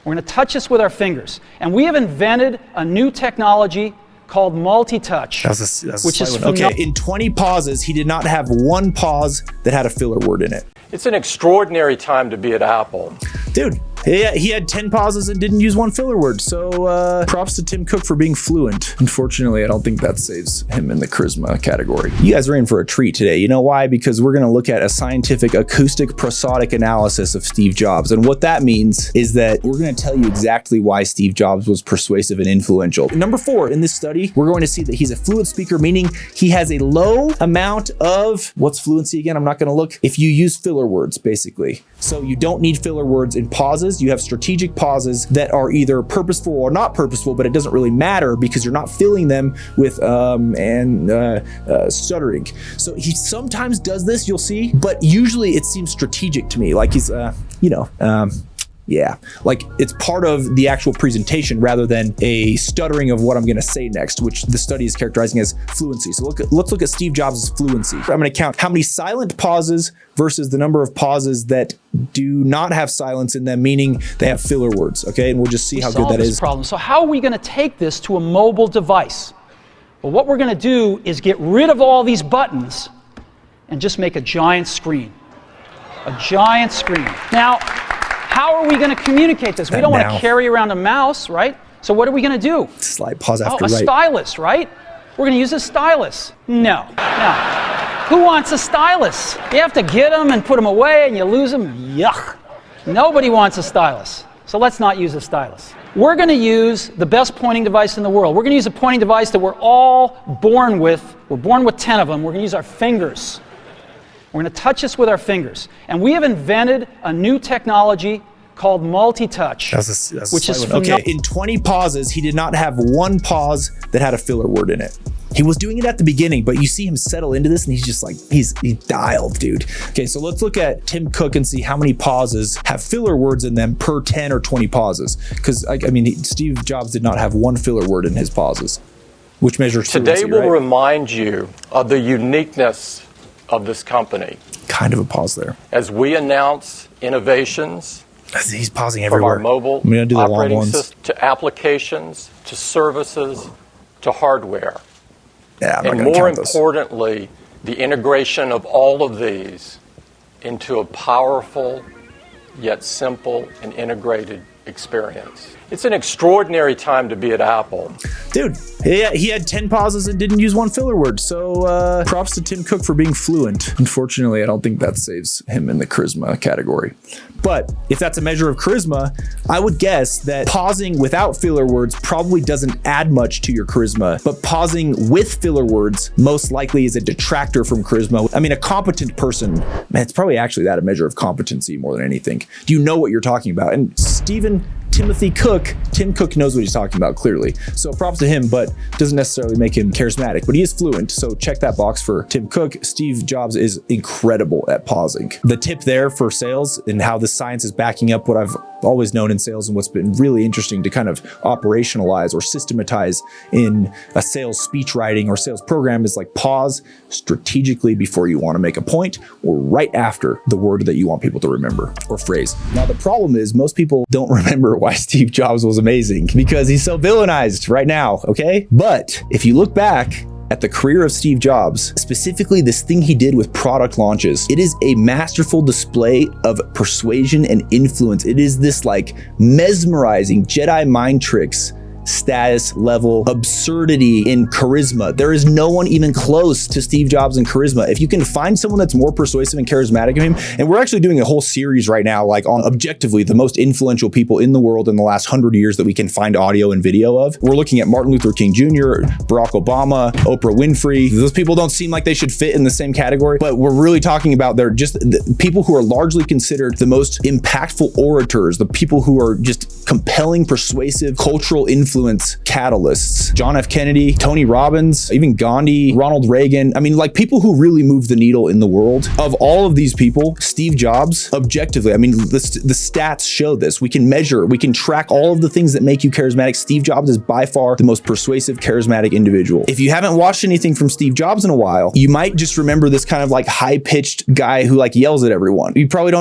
We're going to touch this with our fingers. And we have invented a new technology called multi-touch, which is okay. In 20 pauses, he did not have one pause that had a filler word in it. It's an extraordinary time to be at Apple. Dude, he had 10 pauses and didn't use one filler word. So props to Tim Cook for being fluent. Unfortunately, I don't think that saves him in the charisma category. You guys are in for a treat today. You know why? Because we're going to look at a scientific acoustic prosodic analysis of Steve Jobs. And what that means is that we're going to tell you exactly why Steve Jobs was persuasive and influential. Number 4, in this study, we're going to see that he's a fluent speaker, meaning he has a low amount of, what's fluency again? I'm not going to look. If you use filler words, basically. So you don't need filler words in pauses. You have strategic pauses that are either purposeful or not purposeful, but it doesn't really matter because you're not filling them with stuttering. So he sometimes does this, you'll see, but usually it seems strategic to me. Like he's, yeah, like it's part of the actual presentation rather than a stuttering of what I'm going to say next, which the study is characterizing as fluency. So let's look at Steve Jobs' fluency. I'm going to count how many silent pauses versus the number of pauses that do not have silence in them, meaning they have filler words. Okay, and we'll just see how good that is. Problem. So how are we going to take this to a mobile device? Well, what we're going to do is get rid of all these buttons and just make a giant screen. A giant screen. Now, how are we going to communicate this? We don't want to carry around a mouse, right? So what are we going to do? Slide pause after a stylus, right? We're going to use a stylus. No. Who wants a stylus? You have to get them and put them away and you lose them. Yuck. Nobody wants a stylus. So let's not use a stylus. We're going to use the best pointing device in the world. We're going to use a pointing device that we're all born with. We're born with 10 of them. We're going to use our fingers. We're going to touch this with our fingers. And we have invented a new technology called multi-touch, which is okay. In 20 pauses, he did not have one pause that had a filler word in it. He was doing it at the beginning, but you see him settle into this and he's just like, he's dialed, dude. Okay, so let's look at Tim Cook and see how many pauses have filler words in them per 10 or 20 pauses. Because, I mean, Steve Jobs did not have one filler word in his pauses, which measures fluency, Today will remind you of the uniqueness of this company. Kind of a pause there. As we announce innovations, he's pausing everywhere. From our mobile operating system to applications, to services, to hardware. Yeah, and more importantly, the integration of all of these into a powerful yet simple and integrated experience. It's an extraordinary time to be at Apple. Dude, he had 10 pauses and didn't use one filler word. So props to Tim Cook for being fluent. Unfortunately, I don't think that saves him in the charisma category. But if that's a measure of charisma, I would guess that pausing without filler words probably doesn't add much to your charisma, but pausing with filler words most likely is a detractor from charisma. I mean, a competent person, man, it's probably actually that a measure of competency more than anything. Do you know what you're talking about? And Tim Cook knows what he's talking about, clearly. So props to him, but doesn't necessarily make him charismatic, but he is fluent. So check that box for Tim Cook. Steve Jobs is incredible at pausing. The tip there for sales and how the science is backing up what I've always known in sales and what's been really interesting to kind of operationalize or systematize in a sales speech writing or sales program is like pause strategically before you want to make a point or right after the word that you want people to remember or phrase. Now, the problem is most people don't remember why Steve Jobs was amazing because he's so villainized right now, okay? But if you look back at the career of Steve Jobs, specifically this thing he did with product launches, it is a masterful display of persuasion and influence. It is this like mesmerizing Jedi mind tricks status level absurdity in charisma. There is no one even close to Steve Jobs in charisma. If you can find someone that's more persuasive and charismatic than him, and we're actually doing a whole series right now, like on objectively the most influential people in the world in the last 100 years that we can find audio and video of. We're looking at Martin Luther King Jr., Barack Obama, Oprah Winfrey. Those people don't seem like they should fit in the same category, but we're really talking about they're just the people who are largely considered the most impactful orators, the people who are just compelling, persuasive, cultural influence influence catalysts. John F. Kennedy, Tony Robbins, even Gandhi, Ronald Reagan. I mean, like people who really move the needle in the world. Of all of these people, Steve Jobs, objectively, I mean, the stats show this. We can measure, we can track all of the things that make you charismatic. Steve Jobs is by far the most persuasive, charismatic individual. If you haven't watched anything from Steve Jobs in a while, you might just remember this kind of like high-pitched guy who like yells at everyone. You probably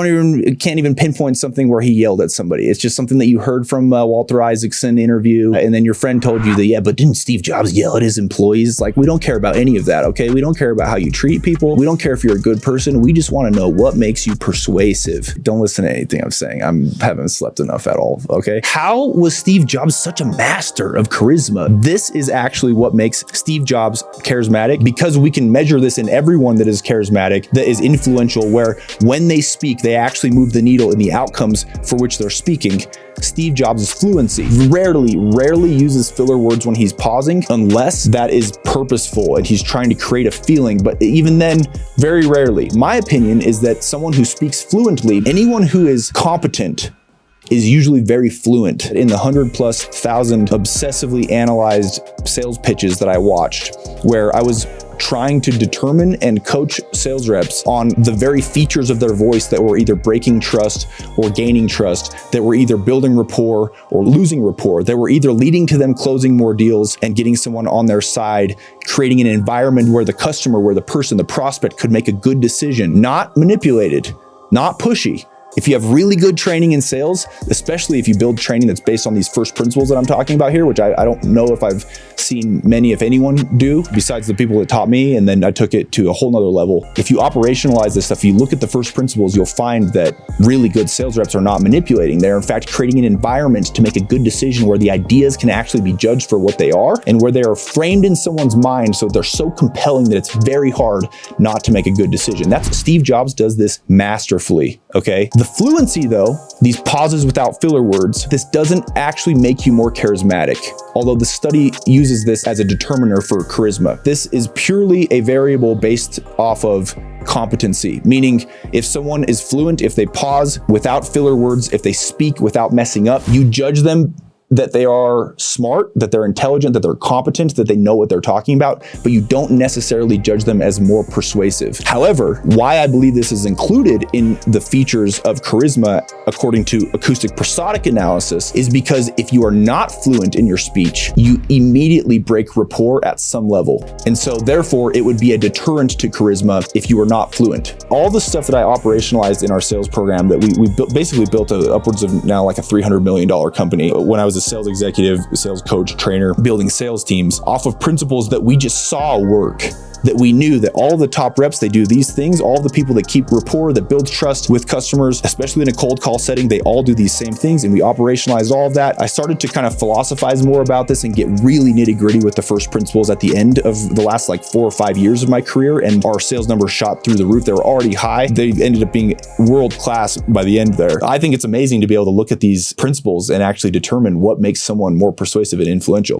can't even pinpoint something where he yelled at somebody. It's just something that you heard from Walter Isaacson interview, and then your friend told you that, yeah, but didn't Steve Jobs yell at his employees? Like, we don't care about any of that, okay? We don't care about how you treat people. We don't care if you're a good person. We just want to know what makes you persuasive. Don't listen to anything I'm saying. I haven't slept enough at all, okay? How was Steve Jobs such a master of charisma? This is actually what makes Steve Jobs charismatic, because we can measure this in everyone that is charismatic, that is influential, where when they speak, they actually move the needle in the outcomes for which they're speaking. Steve Jobs' fluency. Rarely uses filler words when he's pausing, unless that is purposeful and he's trying to create a feeling, but even then, very rarely. My opinion is that someone who speaks fluently, anyone who is competent, is usually very fluent. In the 100,000+ obsessively analyzed sales pitches that I watched, where I was trying to determine and coach sales reps on the very features of their voice that were either breaking trust or gaining trust, that were either building rapport or losing rapport, that were either leading to them closing more deals and getting someone on their side, creating an environment where the customer, where the person, the prospect could make a good decision, not manipulated, not pushy. If you have really good training in sales, especially if you build training that's based on these first principles that I'm talking about here, which I don't know if I've seen many, if anyone, do, besides the people that taught me, and then I took it to a whole nother level. If you operationalize this stuff, you look at the first principles, you'll find that really good sales reps are not manipulating. They're in fact creating an environment to make a good decision where the ideas can actually be judged for what they are, and where they are framed in someone's mind so they're so compelling that it's very hard not to make a good decision. Steve Jobs does this masterfully, okay? The fluency, though, these pauses without filler words, this doesn't actually make you more charismatic, although the study uses this as a determiner for charisma. This is purely a variable based off of competency, meaning if someone is fluent, if they pause without filler words, if they speak without messing up, you judge them that they are smart, that they're intelligent, that they're competent, that they know what they're talking about, but you don't necessarily judge them as more persuasive. However, why I believe this is included in the features of charisma, according to acoustic prosodic analysis, is because if you are not fluent in your speech, you immediately break rapport at some level. And so therefore, it would be a deterrent to charisma if you are not fluent. All the stuff that I operationalized in our sales program that we basically built upwards of now like a $300 million company when I was a sales executive, sales coach, trainer, building sales teams off of principles that we just saw work. That we knew that all the top reps, they do these things. All the people that keep rapport, that builds trust with customers, especially in a cold call setting, they all do these same things, and we operationalized all of that. I started to kind of philosophize more about this and get really nitty gritty with the first principles at the end of the last like 4 or 5 years of my career, and our sales numbers shot through the roof. They were already high. They ended up being world class by the end there. I think it's amazing to be able to look at these principles and actually determine what makes someone more persuasive and influential.